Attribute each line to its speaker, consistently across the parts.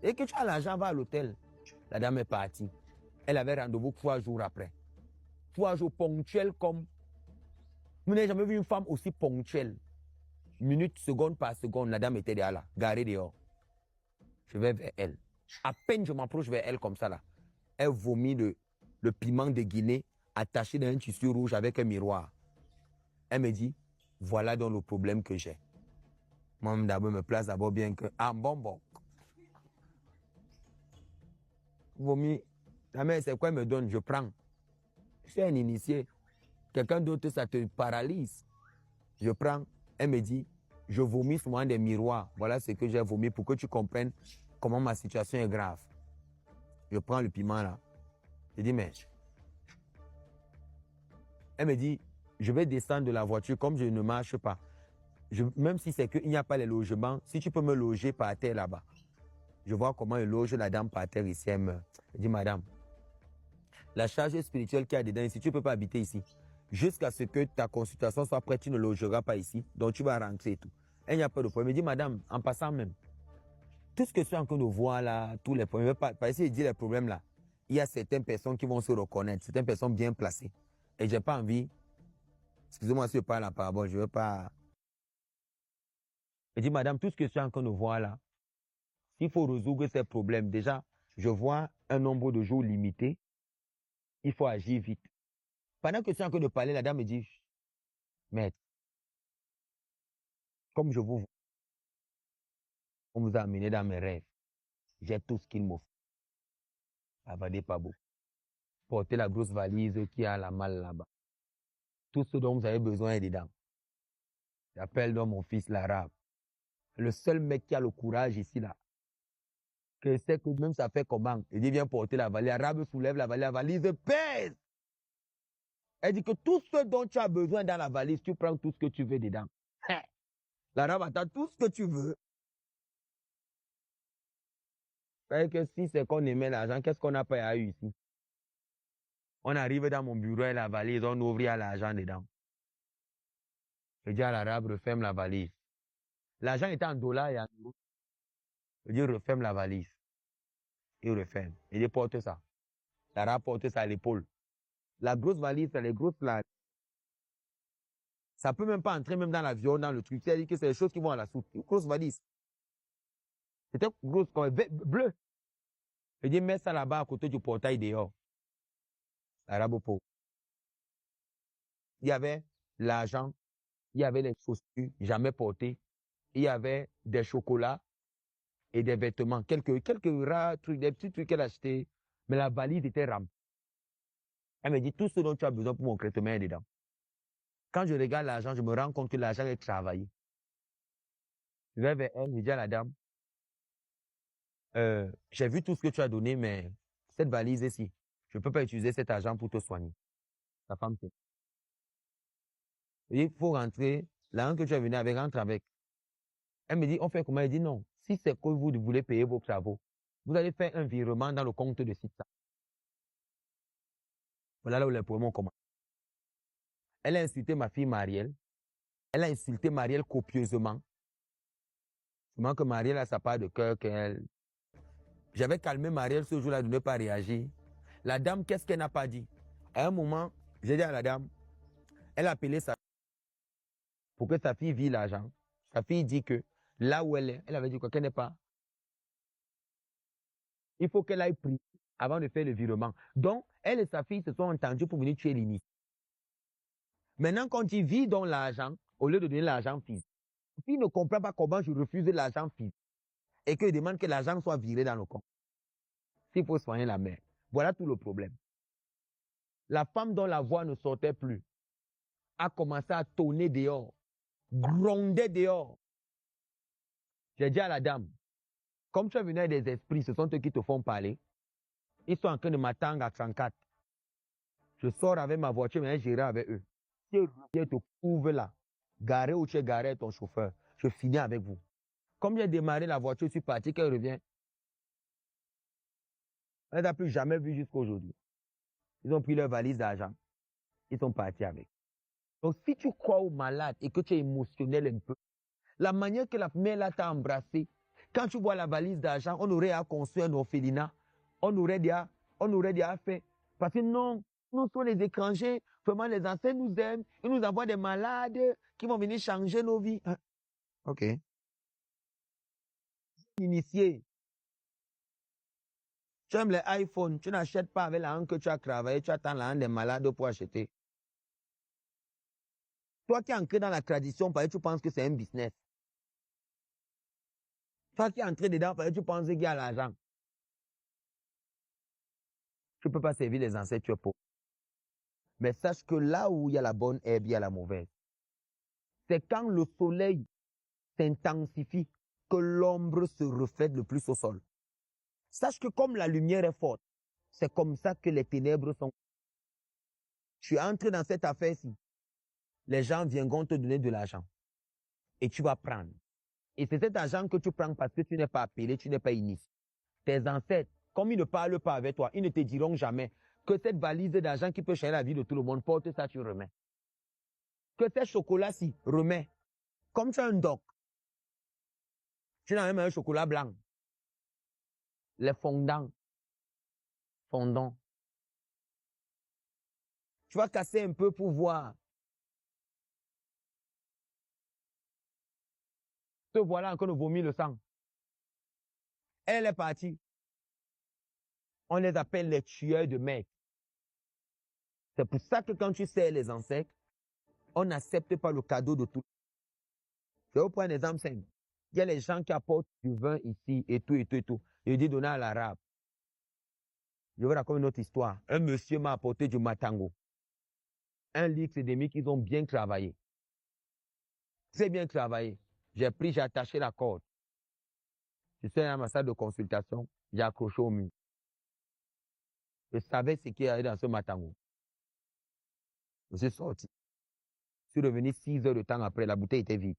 Speaker 1: Et que tu as l'argent, va à l'hôtel. La dame est partie. Elle avait rendez-vous 3 jours après. 3 jours ponctuels comme... Vous n'avez jamais vu une femme aussi ponctuelle. Minute, seconde par seconde, la dame était là, garée dehors. Je vais vers elle. À peine je m'approche vers elle comme ça là. Elle vomit le piment de Guinée attaché dans un tissu rouge avec un miroir. Elle me dit, voilà donc le problème que j'ai. Moi, d'abord, me place d'abord bien que... Ah, bon. Vomi. La mère, c'est quoi elle me donne? Je prends. Je suis un initié. Quelqu'un d'autre, ça te paralyse. Je prends. Elle me dit, je vomis souvent des miroirs. Voilà ce que j'ai vomi pour que tu comprennes comment ma situation est grave. Je prends le piment là. Je dis, mais... Elle me dit, je vais descendre de la voiture comme je ne marche pas. Même si c'est qu'il n'y a pas les logements, si tu peux me loger par terre là-bas. Je vois comment elle loge la dame par terre ici. Elle me dit, madame, la charge spirituelle qu'il y a dedans ici, tu ne peux pas habiter ici. Jusqu'à ce que ta consultation soit prête, tu ne logeras pas ici. Donc tu vas rentrer et tout. Elle n'y a pas de problème. Elle me dit, madame, en passant même, tout ce que je suis en train de voir là, tous les problèmes, pas essayer de dire les problèmes là, il y a certaines personnes qui vont se reconnaître, certaines personnes bien placées. Et j'ai pas envie, excusez-moi si je parle en parabole, je veux pas. Elle dit, madame, tout ce que je suis en train de voir là, s'il faut résoudre ces problèmes, déjà, je vois un nombre de jours limité. Il faut agir vite. Pendant que je suis en train de parler, la dame me dit, maître, comme je vous vois, on vous a amené dans mes rêves. J'ai tout ce qu'il me faut. Avaler pas beau. Porter la grosse valise qui a la malle là-bas. Tout ce dont vous avez besoin est dedans. J'appelle donc mon fils l'arabe. Le seul mec qui a le courage ici là. Que c'est que même ça fait comment. Il dit viens porter la valise. L'arabe soulève la valise pèse. Elle dit que tout ce dont tu as besoin dans la valise, tu prends tout ce que tu veux dedans. L'arabe attend tout ce que tu veux. Parce que si c'est qu'on aimait l'argent, qu'est-ce qu'on n'a pas eu ici? On arrive dans mon bureau et la valise, on ouvre, il y a l'argent dedans. Je dis à l'arabe, referme la valise. L'argent était en dollars et en euros. Je dis, referme la valise. Il referme. Il dit, porte ça. L'arabe porte ça à l'épaule. La grosse valise, c'est les grosses là. Ça peut même pas entrer même dans l'avion, dans le truc. C'est-à-dire que c'est les choses qui vont à la soute. Une grosse valise. C'était grosse, bleu. Je dis, mets ça là-bas à côté du portail dehors. L'arabe pauvre. Il y avait l'argent, il y avait les chaussures jamais portées, il y avait des chocolats et des vêtements, quelques rares trucs, des petits trucs qu'elle a achetés, mais la valise était remplie. Elle me dit, tout ce dont tu as besoin pour mon traitement est dedans. Quand je regarde l'argent, je me rends compte que l'argent est travaillé. Je vais vers elle, je dis à la dame, j'ai vu tout ce que tu as donné, mais cette valise ici, je ne peux pas utiliser cet argent pour te soigner. Ta femme, c'est. Il faut rentrer, l'argent que tu as venu avec, rentre avec. Elle me dit, on fait comment? Elle dit non. Si c'est que vous voulez payer vos travaux, vous allez faire un virement dans le compte de CITSA. Voilà là où les problèmes commencent. Elle a insulté ma fille Marielle. Elle a insulté Marielle copieusement. Seulement que Marielle a sa part de cœur qu'elle... J'avais calmé Marielle ce jour-là de ne pas réagir. La dame, qu'est-ce qu'elle n'a pas dit? À un moment, j'ai dit à la dame, elle a appelé sa pour que sa fille vire l'argent. Sa fille dit que là où elle est, elle avait dit quoi, qu'elle n'est pas. Il faut qu'elle aille prier avant de faire le virement. Donc, elle et sa fille se sont entendus pour venir tuer l'ini. Maintenant, quand il vit dans l'argent, au lieu de donner l'argent physique, la fille ne comprend pas comment je refuse l'argent physique et qu'il demande que l'argent soit viré dans le compte. S'il faut soigner la mère. Voilà tout le problème. La femme dont la voix ne sortait plus a commencé à tonner dehors, gronder dehors. J'ai dit à la dame, comme tu es venu avec des esprits, ce sont eux qui te font parler. Ils sont en train de m'attendre à 34. Je sors avec ma voiture, mais j'irai avec eux. Si je te trouve là, garé où tu es garé ton chauffeur, je finis avec vous. Comme j'ai démarré la voiture, je suis parti, qu'elle revient. Elle n'a plus jamais vu jusqu'à aujourd'hui. Ils ont pris leur valise d'argent. Ils sont partis avec. Donc, si tu crois au malade et que tu es émotionnel un peu, la manière que la mère là t'a embrassé, Quand tu vois la valise d'argent, on aurait à construire un orphelinat. On aurait déjà fait. Parce que non, nous sommes les étrangers. Vraiment, les anciens nous aiment. Ils nous envoient des malades qui vont venir changer nos vies. Hein? OK. Initié. Tu aimes les iPhones, tu n'achètes pas avec l'argent que tu as travaillé, tu attends l'argent des malades pour acheter. Toi qui es ancré dans la tradition, parce que tu penses que c'est un business. Toi qui es entré dedans, parce que tu penses qu'il y a l'argent. Tu ne peux pas servir les ancêtres, tu es pauvre. Mais sache que là où il y a la bonne herbe, il y a la mauvaise. C'est quand le soleil s'intensifie que l'ombre se reflète le plus au sol. Sache que comme la lumière est forte, c'est comme ça que les ténèbres sont. Tu entres dans cette affaire-ci, les gens viendront te donner de l'argent. Et tu vas prendre. Et c'est cet argent que tu prends parce que tu n'es pas appelé, tu n'es pas initié. Tes ancêtres, comme ils ne parlent pas avec toi, ils ne te diront jamais que cette valise d'argent qui peut changer la vie de tout le monde, porte ça, tu remets. Que ces chocolats-ci, remets. Comme tu as un doc, tu n'as même un chocolat blanc. Les fondants. Tu vas casser un peu pour voir. Te voilà encore de vomir le sang. Elle est partie. On les appelle les tueurs de mecs. C'est pour ça que quand tu sers les ancêtres, on n'accepte pas le cadeau de tout. Je vais vous prendre un exemple simple. Il y a les gens qui apportent du vin ici et tout, et tout, et tout. Je dis donner à l'arabe. Je vous raconter une autre histoire. Un monsieur m'a apporté du matango. Un litre et demi qu'ils ont bien travaillé. Très bien travaillé. J'ai attaché la corde. Je suis à ma salle de consultation, j'ai accroché au mur. Je savais ce qu'il y avait dans ce matango. Je suis sorti. Je suis revenu 6 heures de temps après, la bouteille était vide.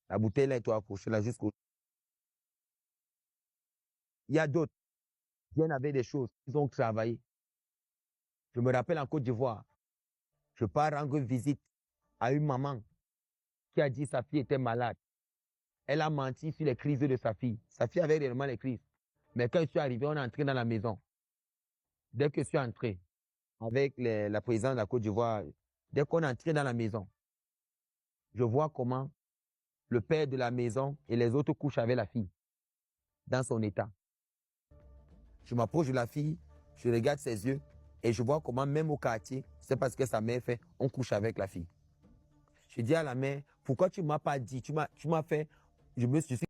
Speaker 1: La bouteille là était accrochée là jusqu'au. Il y a d'autres qui viennent avec des choses, ils ont travaillé. Je me rappelle en Côte d'Ivoire, je pars rendre visite à une maman qui a dit que sa fille était malade. Elle a menti sur les crises de sa fille. Sa fille avait réellement les crises. Mais quand je suis arrivé, on est entré dans la maison. Dès que je suis entré avec la présidente de la Côte d'Ivoire, dès qu'on est entré dans la maison, je vois comment le père de la maison et les autres couchent avec la fille dans son état. Je m'approche de la fille, je regarde ses yeux et je vois comment même au quartier, c'est parce que sa mère fait, on couche avec la fille. Je dis à la mère, pourquoi tu ne m'as pas dit, tu m'as fait, je me suis